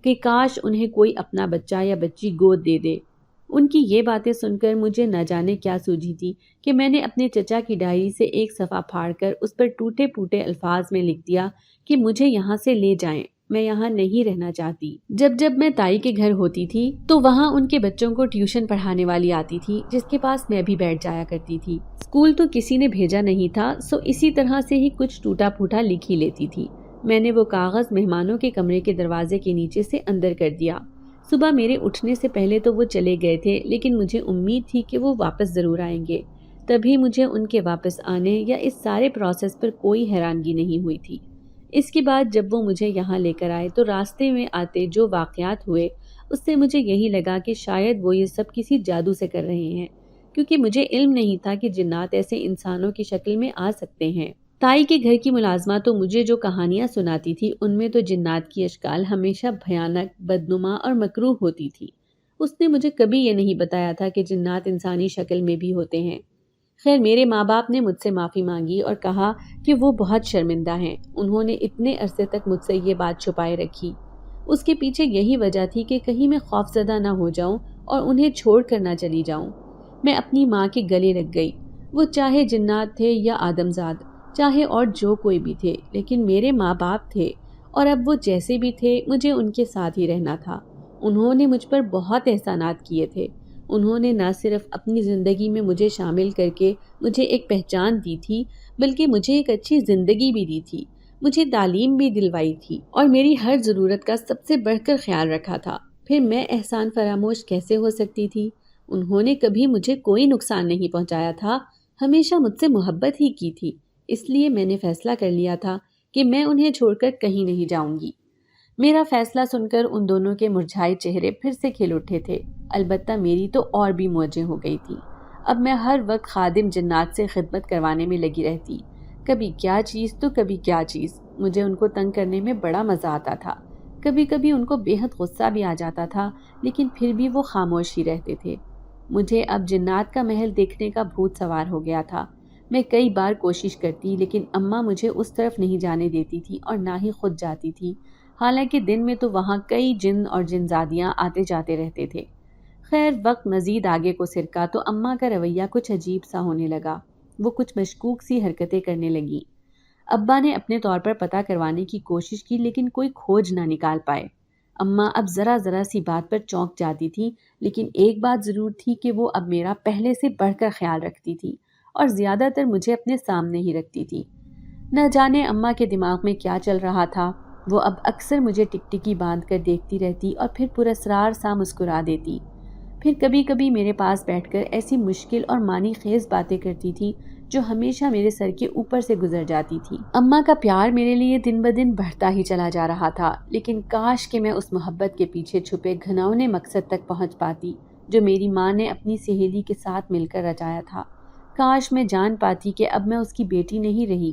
کہ کاش انہیں کوئی اپنا بچہ یا بچی گود دے دے۔ ان کی یہ باتیں سن کر مجھے نہ جانے کیا سوجھی تھی کہ میں نے اپنے چچا کی ڈائری سے ایک صفحہ پھاڑ کر اس پر ٹوٹے پھوٹے الفاظ میں لکھ دیا کہ مجھے یہاں سے لے جائیں، میں یہاں نہیں رہنا چاہتی۔ جب میں تائی کے گھر ہوتی تھی تو وہاں ان کے بچوں کو ٹیوشن پڑھانے والی آتی تھی جس کے پاس میں بھی بیٹھ جایا کرتی تھی۔ اسکول تو کسی نے بھیجا نہیں تھا، سو اسی طرح سے ہی کچھ ٹوٹا پھوٹا لکھ ہی لیتی تھی۔ میں نے وہ کاغذ مہمانوں کے کمرے کے دروازے کے نیچے سے اندر کر دیا۔ صبح میرے اٹھنے سے پہلے تو وہ چلے گئے تھے، لیکن مجھے امید تھی کہ وہ واپس ضرور آئیں گے۔ تبھی مجھے ان کے واپس آنے یا اس سارے پروسیس پر کوئی حیرانگی نہیں ہوئی تھی۔ اس کے بعد جب وہ مجھے یہاں لے کر آئے تو راستے میں آتے جو واقعات ہوئے اس سے مجھے یہی لگا کہ شاید وہ یہ سب کسی جادو سے کر رہے ہیں، کیونکہ مجھے علم نہیں تھا کہ جنات ایسے انسانوں کی شکل میں آ سکتے ہیں۔ تائی کے گھر کی ملازمہ تو مجھے جو کہانیاں سناتی تھی ان میں تو جنات کی اشکال ہمیشہ بھیانک، بدنما اور مکروہ ہوتی تھی۔ اس نے مجھے کبھی یہ نہیں بتایا تھا کہ جنات انسانی شکل میں بھی ہوتے ہیں۔ خیر میرے ماں باپ نے مجھ سے معافی مانگی اور کہا کہ وہ بہت شرمندہ ہیں، انہوں نے اتنے عرصے تک مجھ سے یہ بات چھپائے رکھی۔ اس کے پیچھے یہی وجہ تھی کہ کہیں میں خوفزدہ نہ ہو جاؤں اور انہیں چھوڑ کر نہ چلی جاؤں۔ میں اپنی ماں کے گلے لگ گئی، وہ چاہے جنات تھے یا آدمزاد، چاہے اور جو کوئی بھی تھے، لیکن میرے ماں باپ تھے، اور اب وہ جیسے بھی تھے مجھے ان کے ساتھ ہی رہنا تھا۔ انہوں نے مجھ پر بہت احسانات کیے تھے۔ انہوں نے نہ صرف اپنی زندگی میں مجھے شامل کر کے مجھے ایک پہچان دی تھی، بلکہ مجھے ایک اچھی زندگی بھی دی تھی، مجھے تعلیم بھی دلوائی تھی اور میری ہر ضرورت کا سب سے بڑھ کر خیال رکھا تھا۔ پھر میں احسان فراموش کیسے ہو سکتی تھی؟ انہوں نے کبھی مجھے کوئی نقصان نہیں پہنچایا تھا، ہمیشہ مجھ سے محبت ہی کی تھی، اس لیے میں نے فیصلہ کر لیا تھا کہ میں انہیں چھوڑ کر کہیں نہیں جاؤں گی۔ میرا فیصلہ سن کر ان دونوں کے مرجھائے چہرے پھر سے کھل اٹھے تھے، البتہ میری تو اور بھی موجیں ہو گئی تھی۔ اب میں ہر وقت خادم جنات سے خدمت کروانے میں لگی رہتی، کبھی کیا چیز تو کبھی کیا چیز۔ مجھے ان کو تنگ کرنے میں بڑا مزہ آتا تھا، کبھی کبھی ان کو بے حد غصہ بھی آ جاتا تھا، لیکن پھر بھی وہ خاموش ہی رہتے تھے۔ مجھے اب جنات کا محل دیکھنے کا بھوت سوار ہو گیا تھا۔ میں کئی بار کوشش کرتی لیکن اماں مجھے اس طرف نہیں جانے دیتی تھی اور نہ ہی خود جاتی تھی، حالانکہ دن میں تو وہاں کئی جن اور جنزادیاں آتے جاتے رہتے تھے۔ خیر وقت مزید آگے کو سرکا تو اماں کا رویہ کچھ عجیب سا ہونے لگا، وہ کچھ مشکوک سی حرکتیں کرنے لگیں۔ ابا نے اپنے طور پر پتہ کروانے کی کوشش کی لیکن کوئی کھوج نہ نکال پائے۔ اماں اب ذرا سی بات پر چونک جاتی تھی، لیکن ایک بات ضرور تھی کہ وہ اب میرا پہلے سے بڑھ کر خیال رکھتی تھی اور زیادہ تر مجھے اپنے سامنے ہی رکھتی تھی۔ نہ جانے اماں کے دماغ میں کیا چل رہا تھا، وہ اب اکثر مجھے ٹکٹکی باندھ کر دیکھتی رہتی اور پھر پراسرار سا مسکرا دیتی۔ پھر کبھی کبھی میرے پاس بیٹھ کر ایسی مشکل اور معنی خیز باتیں کرتی تھی جو ہمیشہ میرے سر کے اوپر سے گزر جاتی تھی۔ اماں کا پیار میرے لیے دن بدن بڑھتا ہی چلا جا رہا تھا، لیکن کاش کہ میں اس محبت کے پیچھے چھپے گھناؤنے مقصد تک پہنچ پاتی جو میری ماں نے اپنی سہیلی کے ساتھ مل کر رچایا تھا۔ کاش میں جان پاتی کہ اب میں اس کی بیٹی نہیں رہی،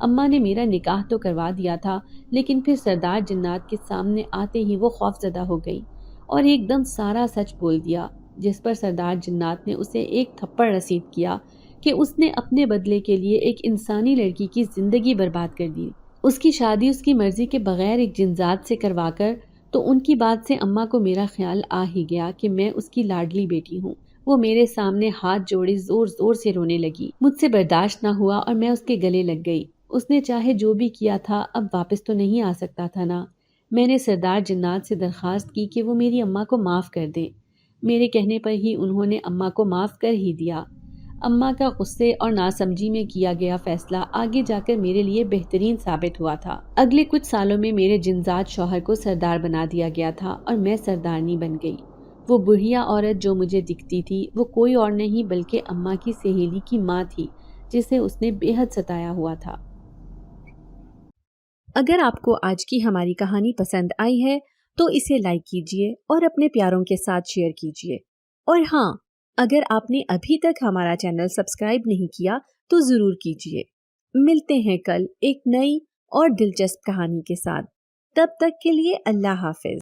اماں نے میرا نکاح تو کروا دیا تھا، لیکن پھر سردار جنات کے سامنے آتے ہی وہ خوف زدہ ہو گئی اور ایک دم سارا سچ بول دیا، جس پر سردار جنات نے اسے ایک تھپڑ رسید کیا کہ اس نے اپنے بدلے کے لیے ایک انسانی لڑکی کی زندگی برباد کر دی۔ اس کی شادی اس کی مرضی کے بغیر ایک جنزات سے کروا کر تو ان کی بات سے اماں کو میرا خیال آ ہی گیا کہ میں اس کی لاڈلی بیٹی ہوں۔ وہ میرے سامنے ہاتھ جوڑے زور زور سے رونے لگی۔ مجھ سے برداشت نہ ہوا اور میں اس کے گلے لگ گئی۔ اس نے چاہے جو بھی کیا تھا اب واپس تو نہیں آ سکتا تھا نا۔ میں نے سردار جنات سے درخواست کی کہ وہ میری اماں کو معاف کر دیں۔ میرے کہنے پر ہی انہوں نے اماں کو معاف کر ہی دیا۔ اماں کا غصے اور ناسمجھی میں کیا گیا فیصلہ آگے جا کر میرے لیے بہترین ثابت ہوا تھا۔ اگلے کچھ سالوں میں میرے جنزاد شوہر کو سردار بنا دیا گیا تھا اور میں سردارنی بن گئی۔ وہ بڑھیا عورت جو مجھے دکھتی تھی وہ کوئی اور نہیں بلکہ اماں کی سہیلی کی ماں تھی، جسے اس نے بے حد ستایا ہوا تھا۔ اگر آپ کو آج کی ہماری کہانی پسند آئی ہے تو اسے لائک کیجیے اور اپنے پیاروں کے ساتھ شیئر کیجیے، اور ہاں، اگر آپ نے ابھی تک ہمارا چینل سبسکرائب نہیں کیا تو ضرور کیجیے۔ ملتے ہیں کل ایک نئی اور دلچسپ کہانی کے ساتھ، تب تک کے لیے اللہ حافظ۔